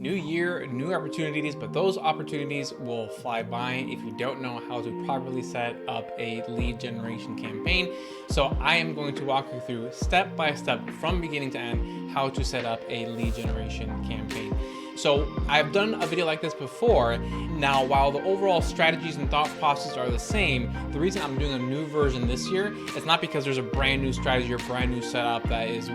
New year, new opportunities, but those opportunities will fly by if you don't know how to properly set up a lead generation campaign. So I am going to walk you through step by step from beginning to end how to set up a lead generation campaign. So I've done a video like this before. Now, while the overall strategies and thought process are the same, the reason I'm doing a new version this year is not because there's a brand new strategy or brand new setup that is,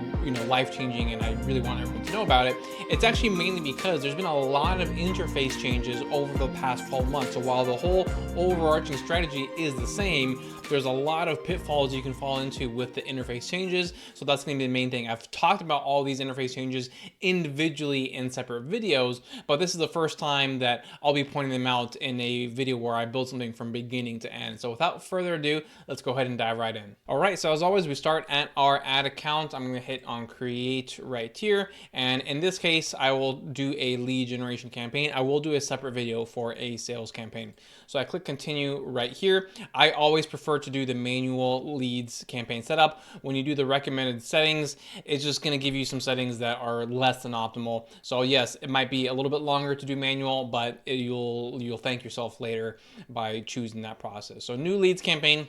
life-changing and I really want everyone to know about it. It's actually mainly because there's been a lot of interface changes over the past 12 months. So while the whole overarching strategy is the same, there's a lot of pitfalls you can fall into with the interface changes. So that's going to be the main thing. I've talked about all these interface changes individually in separate videos, but this is the first time that I'll be pointing them out in a video where I build something from beginning to end. So without further ado, let's go ahead and dive right in. All right, so as always, we start at our ad account. I'm going to hit on create right here. And in this case, I will do a lead generation campaign. I will do a separate video for a sales campaign. So I click continue right here. I always prefer to do the manual leads campaign setup. When you do the recommended settings, it's just going to give you some settings that are less than optimal. So yes, it might be a little bit longer to do manual, but you'll thank yourself later by choosing that process. So new leads campaign.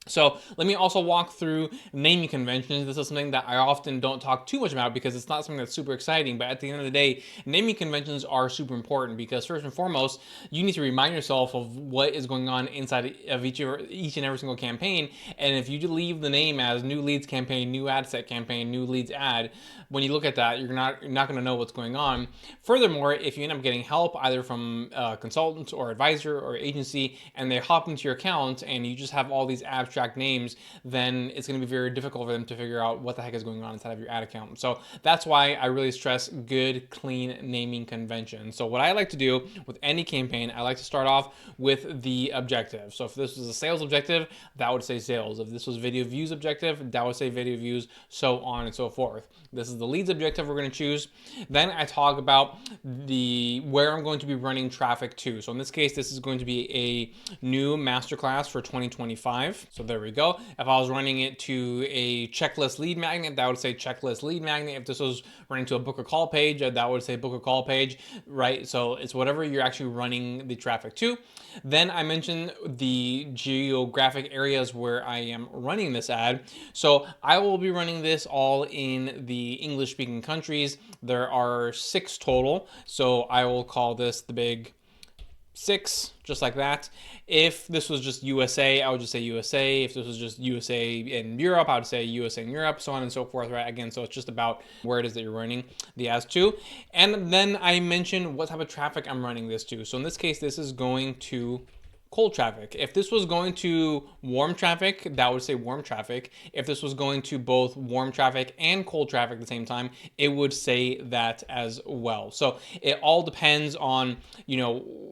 So let me also walk through naming conventions. This is something that I often don't talk too much about because it's not something that's super exciting, but at the end of the day, naming conventions are super important because first and foremost, you need to remind yourself of what is going on inside of each and every single campaign. And if you leave the name as new leads campaign, new ad set campaign, new leads ad, when you look at that, you're not going to know what's going on. Furthermore, if you end up getting help either from a consultant or advisor or agency, and they hop into your account and you just have all these abstract names, then it's going to be very difficult for them to figure out what the heck is going on inside of your ad account. So that's why I really stress good, clean naming convention. So what I like to do with any campaign, I like to start off with the objective. So if this was a sales objective, that would say sales. If this was video views objective, that would say video views, so on and so forth. This is the leads objective we're going to choose. Then I talk about where I'm going to be running traffic to. So in this case, this is going to be a new masterclass for 2025. So there we go. If I was running it to a checklist lead magnet, that would say checklist lead magnet. If this was running to a book a call page, that would say book a call page, right? So it's whatever you're actually running the traffic to. Then I mentioned the geographic areas where I am running this ad. So I will be running this all in the English speaking countries. There are 6 total. So I will call this the big 6, just like that. If this was just USA, I would just say USA. If this was just USA in Europe, I would say USA in Europe, so on and so forth, right? Again, so it's just about where it is that you're running the ads to. And then I mentioned what type of traffic I'm running this to. So in this case, this is going to cold traffic. If this was going to warm traffic, that would say warm traffic. If this was going to both warm traffic and cold traffic at the same time, it would say that as well. So it all depends on,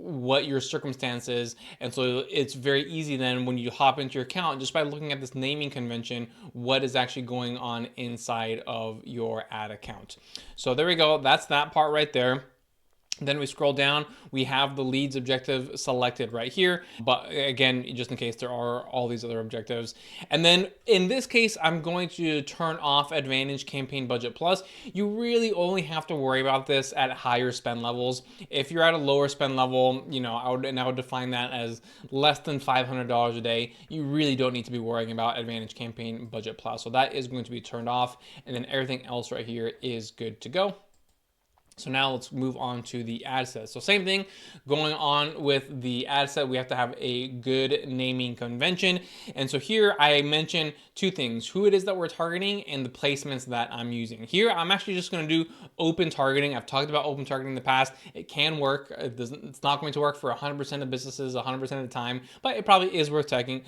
what your circumstance is. And so it's very easy then when you hop into your account, just by looking at this naming convention, what is actually going on inside of your ad account. So there we go. That's that part right there. Then we scroll down, we have the leads objective selected right here. But again, just in case there are all these other objectives. And then in this case, I'm going to turn off Advantage Campaign Budget Plus. You really only have to worry about this at higher spend levels. If you're at a lower spend level, I would define that as less than $500 a day. You really don't need to be worrying about Advantage Campaign Budget Plus. So that is going to be turned off. And then everything else right here is good to go. So now let's move on to the ad set. So same thing going on with the ad set. We have to have a good naming convention. And so here I mentioned 2 things, who it is that we're targeting and the placements that I'm using. Here, I'm actually just going to do open targeting. I've talked about open targeting in the past. It can work. It's not going to work for 100% of businesses 100% of the time, but it probably is worth testing.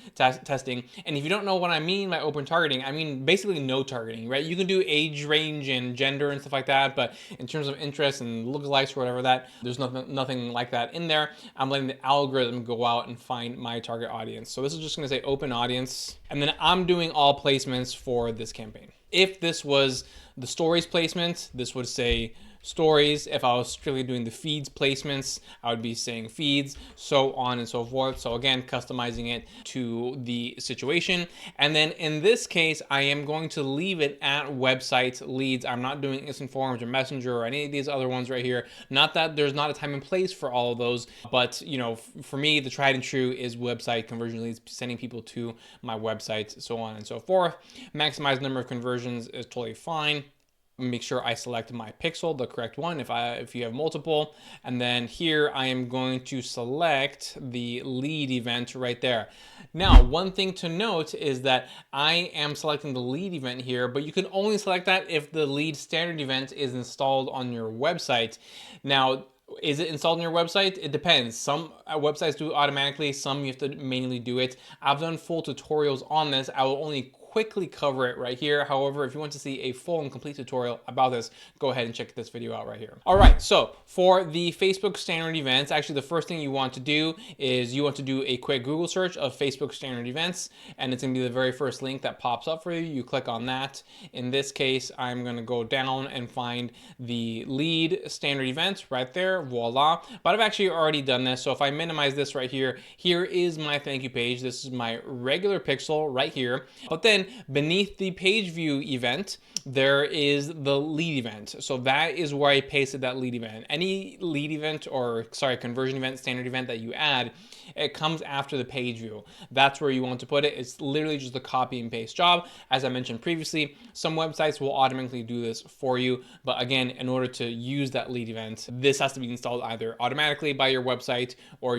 And if you don't know what I mean by open targeting, I mean basically no targeting, right? You can do age range and gender and stuff like that, but in terms of interest and lookalikes or whatever that, there's nothing like that in there. I'm letting the algorithm go out and find my target audience. So this is just going to say open audience, and then I'm doing all placements for this campaign. If this was the stories placement, this would say stories. If I was strictly doing the feeds placements, I would be saying feeds, so on and so forth. So again, customizing it to the situation. And then in this case, I am going to leave it at website leads. I'm not doing instant forms or messenger or any of these other ones right here. Not that there's not a time and place for all of those, but you know, for me, the tried and true is website conversion leads, sending people to my website, so on and so forth. Maximize number of conversions is totally fine. Make sure I select my pixel, the correct one, if you have multiple. And then here I am going to select the lead event right there. Now, one thing to note is that I am selecting the lead event here, but you can only select that if the lead standard event is installed on your website. Now, is it installed on your website? It depends. Some websites do it automatically, some you have to manually do it. I've done full tutorials on this. I will only quickly cover it right here. However, if you want to see a full and complete tutorial about this, go ahead and check this video out right here. All right, so for the Facebook standard events, actually the first thing you want to do is you want to do a quick Google search of Facebook standard events, and it's gonna be the very first link that pops up for you. You click on that. In this case, I'm gonna go down and find the lead standard events right there, voila. But I've actually already done this, so if I minimize this right here, here is my thank you page. This is my regular pixel right here. But then beneath the page view event, there is the lead event. So that is where I pasted that lead event. Any lead event, or sorry, conversion event, standard event that you add, it comes after the page view. That's where you want to put it. It's literally just a copy and paste job. As I mentioned previously, some websites will automatically do this for you. But again, in order to use that lead event, this has to be installed either automatically by your website or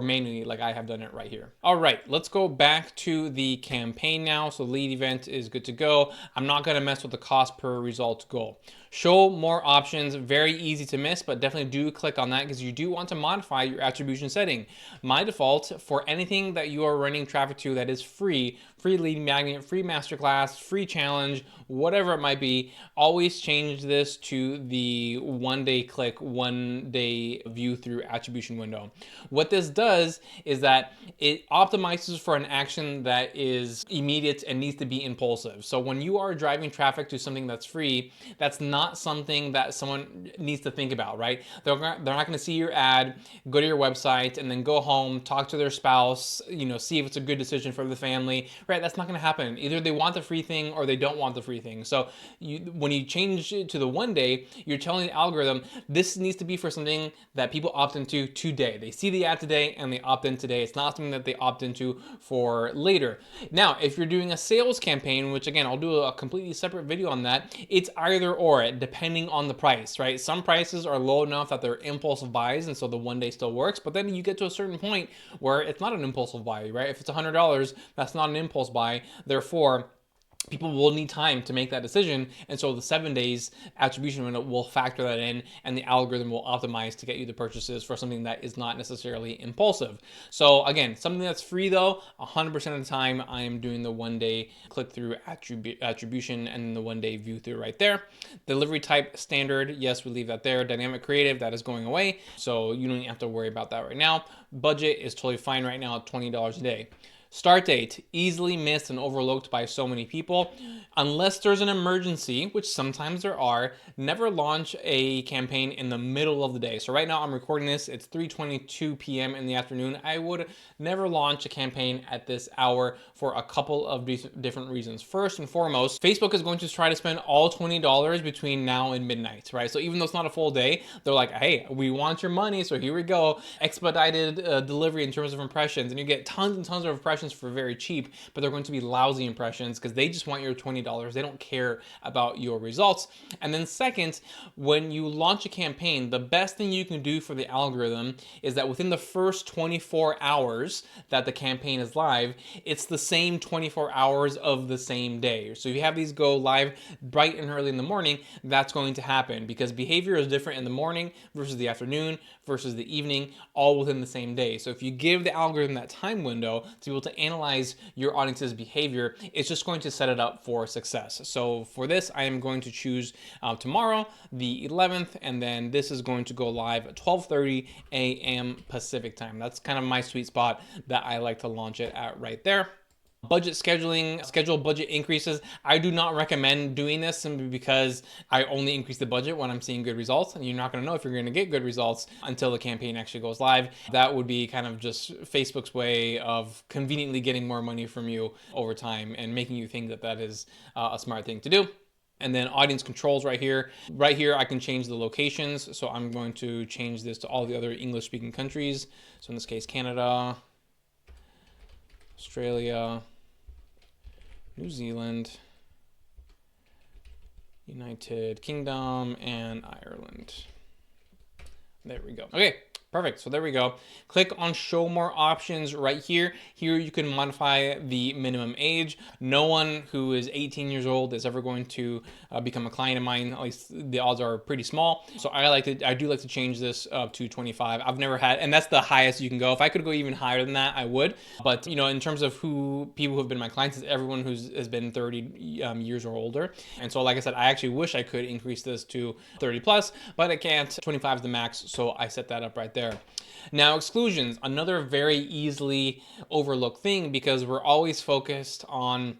manually, like I have done it right here. All right, let's go back to the campaign now. So lead event is good to go. I'm not gonna mess with the cost per result goal. Show more options, very easy to miss, but definitely do click on that because you do want to modify your attribution setting. My default for anything that you are running traffic to that is free lead magnet, free masterclass, free challenge, whatever it might be, always change this to the 1 day click, 1 day view through attribution window. What this does is that it optimizes for an action that is immediate and needs to be impulsive. So when you are driving traffic to something that's free, that's not something that someone needs to think about, right? They're not going to see your ad, go to your website, and then go home, talk to their spouse, you know, see if it's a good decision for the family, right? That's not going to happen. Either they want the free thing or they don't want the free thing. So when you change it to the 1 day, you're telling the algorithm this needs to be for something that people opt into today. They see the ad today and they opt in today. It's not something that they opt into for later. Now, if you're doing a sales campaign, which again, I'll do a completely separate video on that, it's either or, depending on the price, right? Some prices are low enough that they're impulsive buys, and so the 1 day still works, but then you get to a certain point where it's not an impulsive buy, right? If it's $100, that's not an impulse buy. Therefore, people will need time to make that decision, and so the 7 days attribution window will factor that in, and the algorithm will optimize to get you the purchases for something that is not necessarily impulsive. So again, something that's free though, 100% of the time I am doing the 1 day click through attribution and the 1 day view through right there. Delivery type standard, yes, we leave that there. Dynamic creative, that is going away, so you don't have to worry about that right now. Budget is totally fine right now at $20 a day. Start date, easily missed and overlooked by so many people. Unless there's an emergency, which sometimes there are, never launch a campaign in the middle of the day. So right now I'm recording this, it's 3:22 p.m. in the afternoon. I would never launch a campaign at this hour for a couple of different reasons. First and foremost, Facebook is going to try to spend all $20 between now and midnight, right? So even though it's not a full day, they're like, hey, we want your money, so here we go. Expedited delivery in terms of impressions, and you get tons and tons of impressions for very cheap, but they're going to be lousy impressions because they just want your $20. They don't care about your results. And then second, when you launch a campaign, the best thing you can do for the algorithm is that within the first 24 hours that the campaign is live, it's the same 24 hours of the same day. So if you have these go live bright and early in the morning, that's going to happen because behavior is different in the morning versus the afternoon versus the evening, all within the same day. So if you give the algorithm that time window to be able to analyze your audience's behavior, it's just going to set it up for success. So for this, I am going to choose tomorrow, the 11th, and then this is going to go live at 12:30 a.m. Pacific time. That's kind of my sweet spot that I like to launch it at right there. Budget scheduling, schedule budget increases. I do not recommend doing this simply because I only increase the budget when I'm seeing good results, and you're not going to know if you're going to get good results until the campaign actually goes live. That would be kind of just Facebook's way of conveniently getting more money from you over time and making you think that that is a smart thing to do. And then audience controls right here. Right here, I can change the locations. So I'm going to change this to all the other English speaking countries. So in this case, Canada, Australia, New Zealand, United Kingdom, and Ireland. There we go. Okay, perfect. So there we go. Click on show more options right here. Here you can modify the minimum age. No one who is 18 years old is ever going to become a client of mine. At least the odds are pretty small. So I do like to change this up to 25. I've never had, and that's the highest you can go. If I could go even higher than that, I would. But you know, in terms of people who have been my clients, is everyone has been 30 years or older. And so, like I said, I actually wish I could increase this to 30 plus, but I can't. 25 is the max, so I set that up right there. Now, exclusions, another very easily overlooked thing, because we're always focused on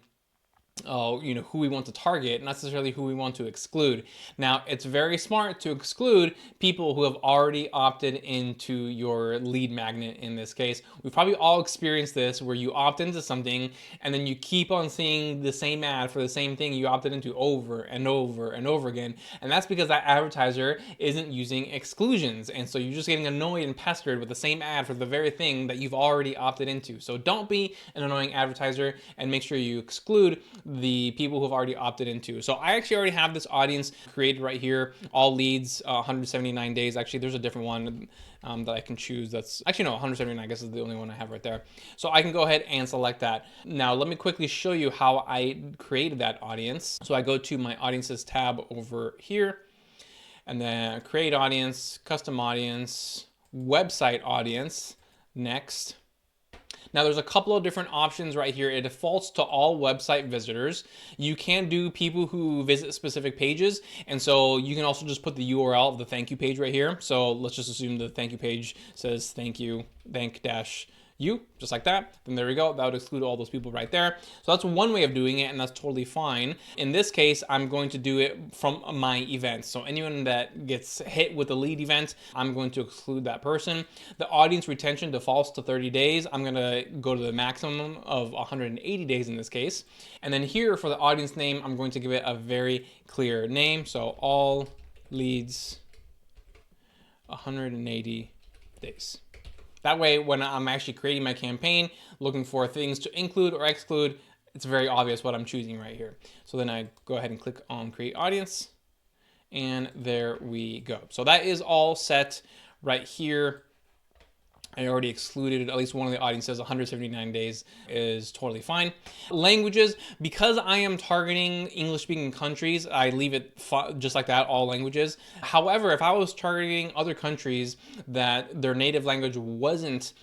you know, who we want to target, not necessarily who we want to exclude. Now, it's very smart to exclude people who have already opted into your lead magnet in this case. We've probably all experienced this, where you opt into something and then you keep on seeing the same ad for the same thing you opted into over and over and over again. And that's because that advertiser isn't using exclusions. And so you're just getting annoyed and pestered with the same ad for the very thing that you've already opted into. So don't be an annoying advertiser, and make sure you exclude the people who have already opted into. So I actually already have this audience created right here, all leads, 179 days. Actually, there's a different one that I can choose. That's actually, no, 179, I guess, is the only one I have right there. So I can go ahead and select that. Now, let me quickly show you how I created that audience. So I go to my audiences tab over here, and then create audience, custom audience, website audience, next. Now, there's a couple of different options right here. It defaults to all website visitors. You can do people who visit specific pages, and so you can also just put the URL of the thank you page right here. So let's just assume the thank you page says thank you, thank-you, just like that. Then there we go. That would exclude all those people right there. So that's one way of doing it, and that's totally fine. In this case, I'm going to do it from my events. So anyone that gets hit with a lead event, I'm going to exclude that person. The audience retention defaults to 30 days. I'm going to go to the maximum of 180 days in this case. And then here for the audience name, I'm going to give it a very clear name. So all leads 180 days. That way, when I'm actually creating my campaign, looking for things to include or exclude, it's very obvious what I'm choosing right here. So then I go ahead and click on create audience, and there we go. So that is all set right here. I already excluded at least one of the audiences. 179 days is totally fine. Languages, because I am targeting English-speaking countries, I leave it just like that, all languages. However, if I was targeting other countries that their native language wasn't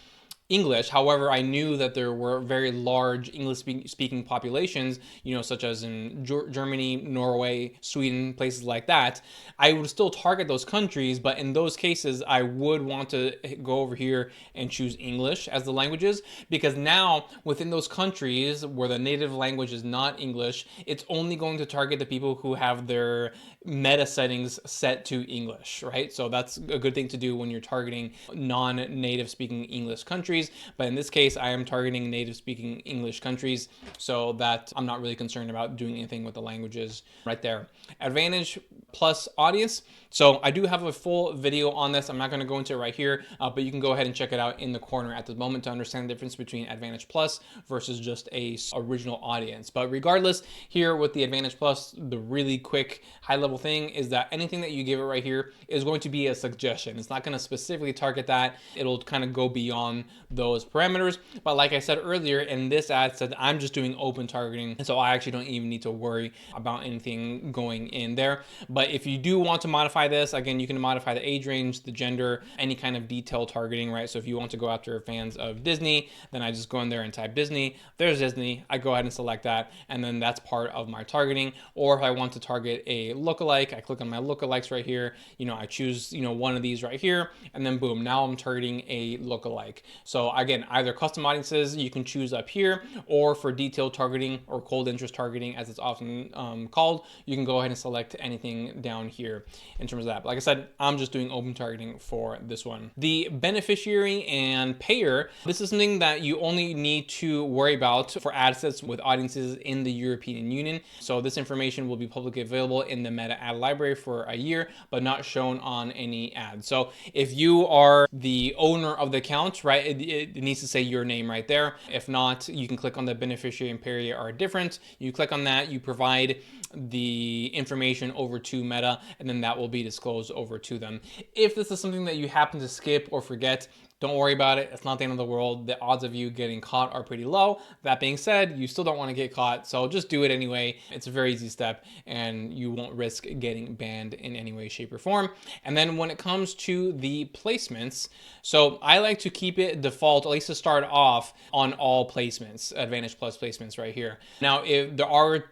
English, however, I knew that there were very large English-speaking populations, you know, such as in Germany, Norway, Sweden, places like that, I would still target those countries, but in those cases, I would want to go over here and choose English as the languages, because now within those countries where the native language is not English, it's only going to target the people who have their meta settings set to English, right? So that's a good thing to do when you're targeting non-native speaking English countries. But in this case, I am targeting native speaking English countries, so that I'm not really concerned about doing anything with the languages right there. Advantage plus audience. So I do have a full video on this. I'm not going to go into it right here, but you can go ahead and check it out in the corner at the moment to understand the difference between Advantage Plus versus just a original audience. But regardless, here with the Advantage Plus, the really quick high level thing is that anything that you give it right here is going to be a suggestion. It's not going to specifically target that. It'll kind of go beyond those parameters. But like I said earlier, in this ad said, I'm just doing open targeting. And so I actually don't even need to worry about anything going in there. But if you do want to modify this, again, you can modify the age range, the gender, any kind of detailed targeting, right? So if you want to go after fans of Disney, then I just go in there and type Disney. There's Disney. I go ahead and select that. And then that's part of my targeting. Or if I want to target a lookalike, I click on my lookalikes right here. You know, I choose, you know, one of these right here, and then boom, now I'm targeting a lookalike. So So again, either custom audiences you can choose up here, or for detailed targeting or cold interest targeting, as it's often called, you can go ahead and select anything down here in terms of that. But like I said, I'm just doing open targeting for this one. The beneficiary and payer, this is something that you only need to worry about for ad sets with audiences in the European Union. So this information will be publicly available in the Meta ad library for a year, but not shown on any ads. So if you are the owner of the account, right, it needs to say your name right there. If not, you can click on the beneficiary and payer are different. You click on that, you provide the information over to Meta, and then that will be disclosed over to them. If this is something that you happen to skip or forget, don't worry about it. It's not the end of the world. The odds of you getting caught are pretty low. That being said, you still don't want to get caught, so just do it anyway. It's a very easy step and you won't risk getting banned in any way, shape, or form. And then when it comes to the placements, so I like to keep it default, at least to start off, on all placements, Advantage Plus placements right here. Now, if there are,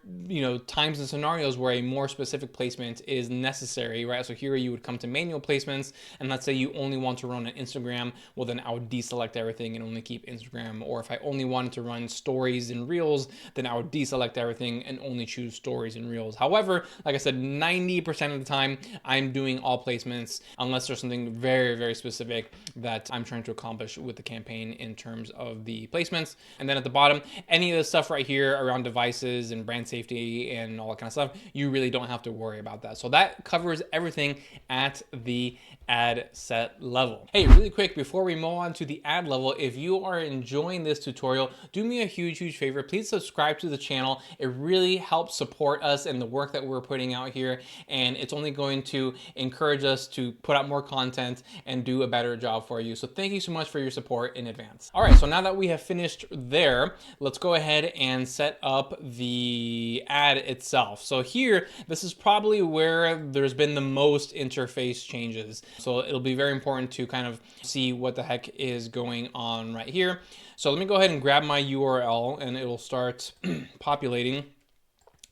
times and scenarios where a more specific placement is necessary, right? So here you would come to manual placements, and let's say you only want to run an Instagram, well then I would deselect everything and only keep Instagram. Or if I only wanted to run stories and reels, then I would deselect everything and only choose stories and reels. However, like I said, 90% of the time I'm doing all placements unless there's something very, very specific that I'm trying to accomplish with the campaign in terms of the placements. And then at the bottom, any of the stuff right here around devices and brand safety and all that kind of stuff, you really don't have to worry about that. So that covers everything at the ad set level. Hey, really quick, before we move on to the ad level, if you are enjoying this tutorial, do me a huge favor. Please subscribe to the channel. It really helps support us and the work that we're putting out here, and it's only going to encourage us to put out more content and do a better job for you. So thank you so much for your support in advance. All right, so now that we have finished there, let's go ahead and set up the ad itself. So here, this is probably where there's been the most interface changes. So it'll be very important to kind of see what the heck is going on right here. So let me go ahead and grab my URL and it will start populating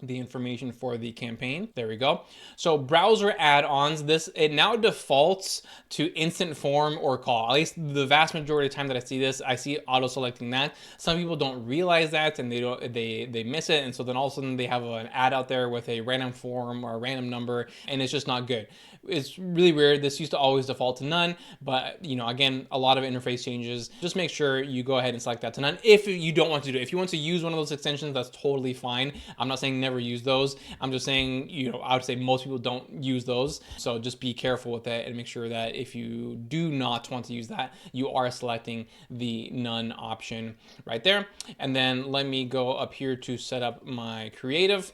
the information for the campaign. There we go. So browser add-ons, it now defaults to instant form or call. At least the vast majority of the time that I see this, I see auto selecting that. Some people don't realize that and they miss it, and so then all of a sudden they have an ad out there with a random form or a random number, and it's just not good. It's really weird. This used to always default to none, but again, a lot of interface changes. Just make sure you go ahead and select that to none if you don't want to do it. If you want to use one of those extensions, that's totally fine. I'm not saying never use those. I'm just saying, I would say most people don't use those. So just be careful with that and make sure that if you do not want to use that, you are selecting the none option right there. And then let me go up here to set up my creative.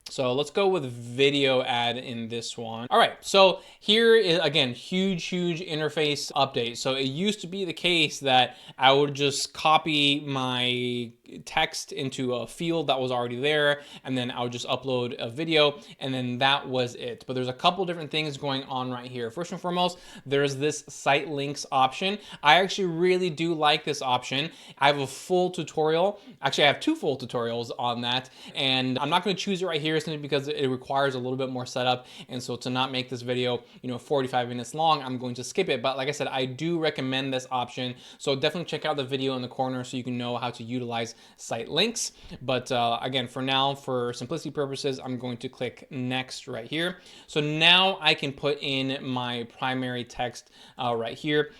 So let's go with video ad in this one. All right, so here is, again, huge interface update. So it used to be the case that I would just copy my text into a field that was already there, and then I would just upload a video, and then that was it. But there's a couple different things going on right here. First and foremost, there's this site links option. I actually really do like this option. I have a full tutorial. Actually, I have two full tutorials on that, and I'm not going to choose it right here simply because it requires a little bit more setup. And so to not make this video, 45 minutes long, I'm going to skip it. But like I said, I do recommend this option. So definitely check out the video in the corner so you can know how to utilize site links. But again, for now, for simplicity purposes, I'm going to click next right here. So now I can put in my primary text right here.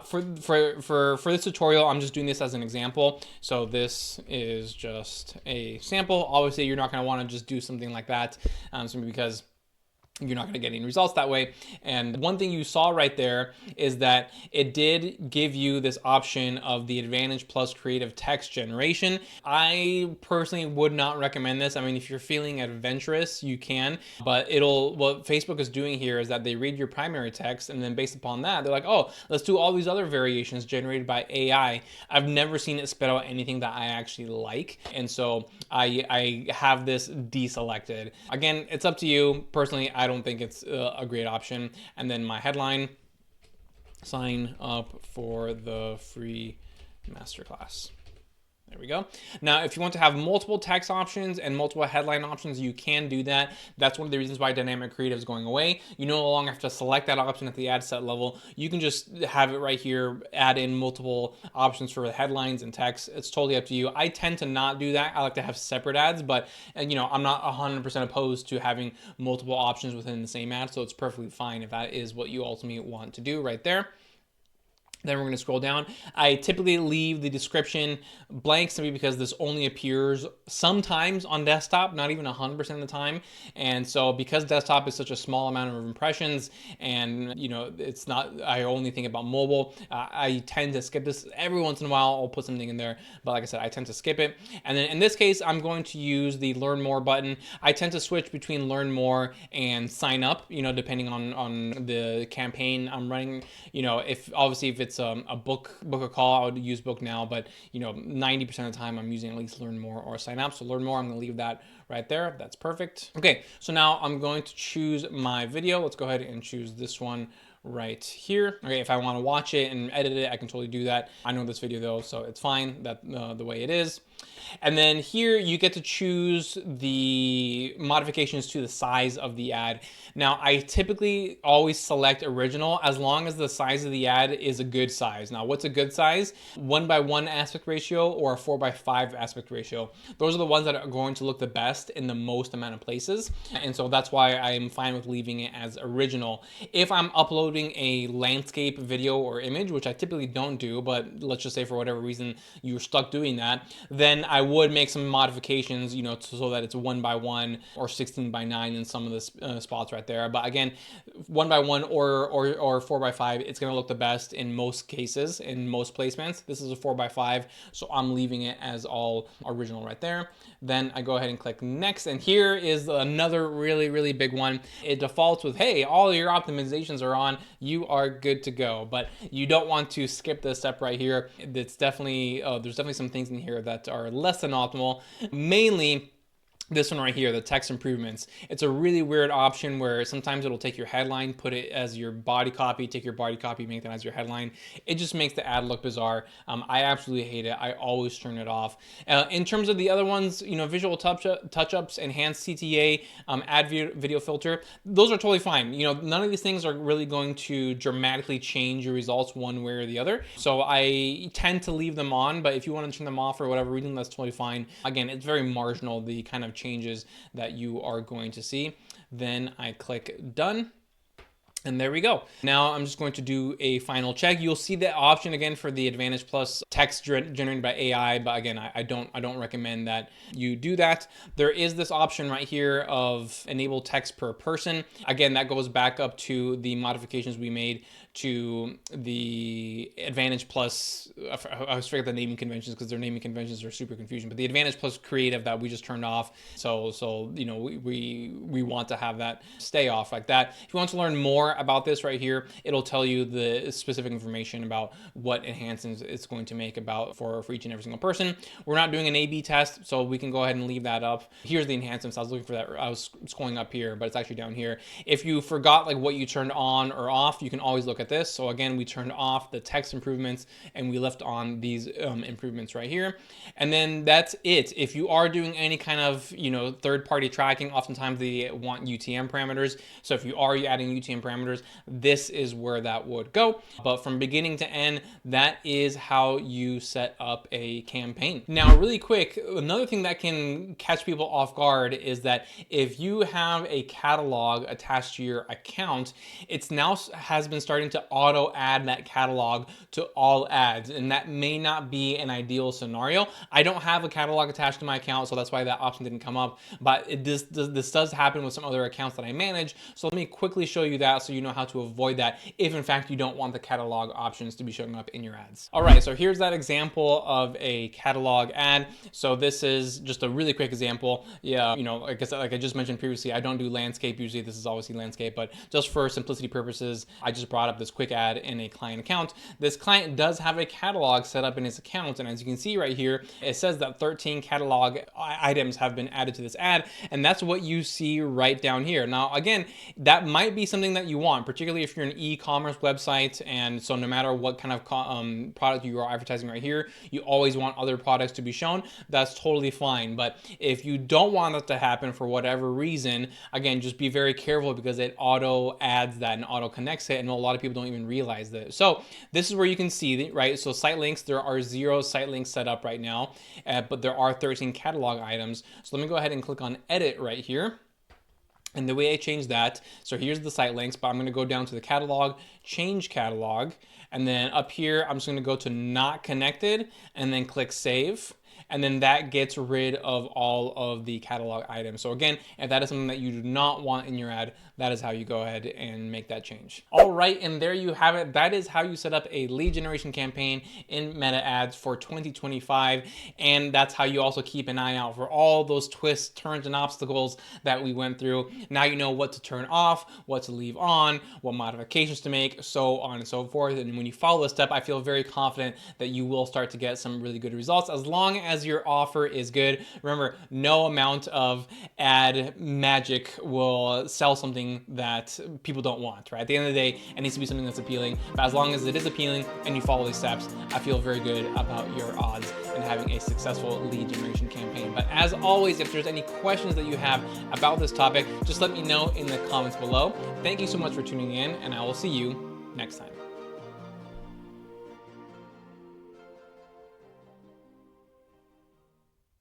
For this tutorial, I'm just doing this as an example. So this is just a sample. Obviously, you're not going to want to just do something like that simply because you're not going to get any results that way. And one thing you saw right there is that it did give you this option of the Advantage Plus creative text generation. I personally would not recommend this. I mean, if you're feeling adventurous, you can, but what Facebook is doing here is that they read your primary text, and then based upon that, they're like, oh, let's do all these other variations generated by AI. I've never seen it spit out anything that I actually like. And so I have this deselected. Again, it's up to you. Personally, I don't think it's a great option. And then my headline, sign up for the free masterclass. There we go. Now, if you want to have multiple text options and multiple headline options, you can do that. That's one of the reasons why dynamic creative is going away. You no longer have to select that option at the ad set level. You can just have it right here, add in multiple options for headlines and text. It's totally up to you. I tend to not do that. I like to have separate ads, but I'm not 100% opposed to having multiple options within the same ad, so it's perfectly fine if that is what you ultimately want to do right there. Then we're going to scroll down. I typically leave the description blank simply because this only appears sometimes on desktop, not even 100% of the time. And so because desktop is such a small amount of impressions and, it's not, I only think about mobile, I tend to skip this. Every once in a while, I'll put something in there. But like I said, I tend to skip it. And then in this case, I'm going to use the Learn More button. I tend to switch between Learn More and Sign Up, depending on the campaign I'm running. If it's a book a call, I would use Book Now, but 90% of the time I'm using at least Learn More or Sign Up. So Learn More, I'm going to leave that right there. That's perfect. Okay, so now I'm going to choose my video. Let's go ahead and choose this one right here. Okay, if I want to watch it and edit it, I can totally do that. I know this video though, so it's fine that the way it is. And then here you get to choose the modifications to the size of the ad. Now, I typically always select original as long as the size of the ad is a good size. Now, what's a good size? 1:1 aspect ratio or a 4:5 aspect ratio. Those are the ones that are going to look the best in the most amount of places. And so that's why I'm fine with leaving it as original. If I'm uploading a landscape video or image, which I typically don't do, but let's just say for whatever reason you're stuck doing that, then I would make some modifications, so that it's 1:1 or 16:9 in some of the spots right there. But again, 1:1 or 4:5, it's going to look the best in most cases, in most placements. This is a 4:5, so I'm leaving it as all original right there. Then I go ahead and click next, and here is another really, really big one. It defaults with, hey, all your optimizations are on, you are good to go. But you don't want to skip this step right here. It's definitely there's definitely some things in here that are less than optimal. Mainly this one right here, the text improvements. It's a really weird option where sometimes it'll take your headline, put it as your body copy, take your body copy, make that as your headline. It just makes the ad look bizarre. I absolutely hate it. I always turn it off. In terms of the other ones, visual touch-ups, enhanced CTA, add video filter, those are totally fine. None of these things are really going to dramatically change your results one way or the other. So I tend to leave them on, but if you want to turn them off for whatever reason, that's totally fine. Again, it's very marginal, the kind of changes that you are going to see. Then I click done. And there we go. Now I'm just going to do a final check. You'll see the option again for the Advantage Plus text generated by AI, but again, I don't recommend that you do that. There is this option right here of enable text per person. Again, that goes back up to the modifications we made to the Advantage Plus. I always forget the naming conventions because their naming conventions are super confusing, but the Advantage Plus creative that we just turned off. So we want to have that stay off like that. If you want to learn more about this right here, it'll tell you the specific information about what enhancements it's going to make for each and every single person. We're not doing an A/B test, so we can go ahead and leave that up. Here's the enhancements. I was looking for that. I was scrolling up here, but it's actually down here. If you forgot what you turned on or off, you can always look at this. So again, we turned off the text improvements and we left on these improvements right here. And then that's it. If you are doing any kind of third-party tracking, oftentimes they want UTM parameters. So if you are adding UTM parameters, this is where that would go. But from beginning to end, that is how you set up a campaign. Now, really quick, another thing that can catch people off guard is that if you have a catalog attached to your account, it's now has been starting to auto add that catalog to all ads, and that may not be an ideal scenario. I don't have a catalog attached to my account, so that's why that option didn't come up, but this does happen with some other accounts that I manage. So let me quickly show you that so you know how to avoid that if in fact you don't want the catalog options to be showing up in your ads. All right, so here's that example of a catalog ad. So this is just a really quick example. Yeah, like I just mentioned previously, I don't do landscape usually. This is obviously landscape, but just for simplicity purposes, I just brought up this quick ad in a client account. This client does have a catalog set up in his account, and as you can see right here, it says that 13 catalog items have been added to this ad, and that's what you see right down here. Now, again, that might be something that you you want, particularly if you're an e-commerce website. And so no matter what kind of product you are advertising right here, you always want other products to be shown. That's totally fine. But if you don't want that to happen for whatever reason, again, just be very careful, because it auto adds that and auto connects it, and a lot of people don't even realize that. So this is where you can see, right? So site links, there are 0 site links set up right now, but there are 13 catalog items. So let me go ahead and click on edit right here. And the way I change that, so here's the site links, but I'm gonna go down to the catalog, change catalog, and then up here, I'm just gonna go to not connected, and then click save. And then that gets rid of all of the catalog items. So again, if that is something that you do not want in your ad, that is how you go ahead and make that change. All right, and there you have it. That is how you set up a lead generation campaign in Meta Ads for 2025. And that's how you also keep an eye out for all those twists, turns, and obstacles that we went through. Now you know what to turn off, what to leave on, what modifications to make, so on and so forth. And when you follow this step, I feel very confident that you will start to get some really good results, as long as your offer is good. Remember, no amount of ad magic will sell something that people don't want, right? At the end of the day, it needs to be something that's appealing. But as long as it is appealing and you follow these steps, I feel very good about your odds in having a successful lead generation campaign. But as always, if there's any questions that you have about this topic, just let me know in the comments below. Thank you so much for tuning in, and I will see you next time.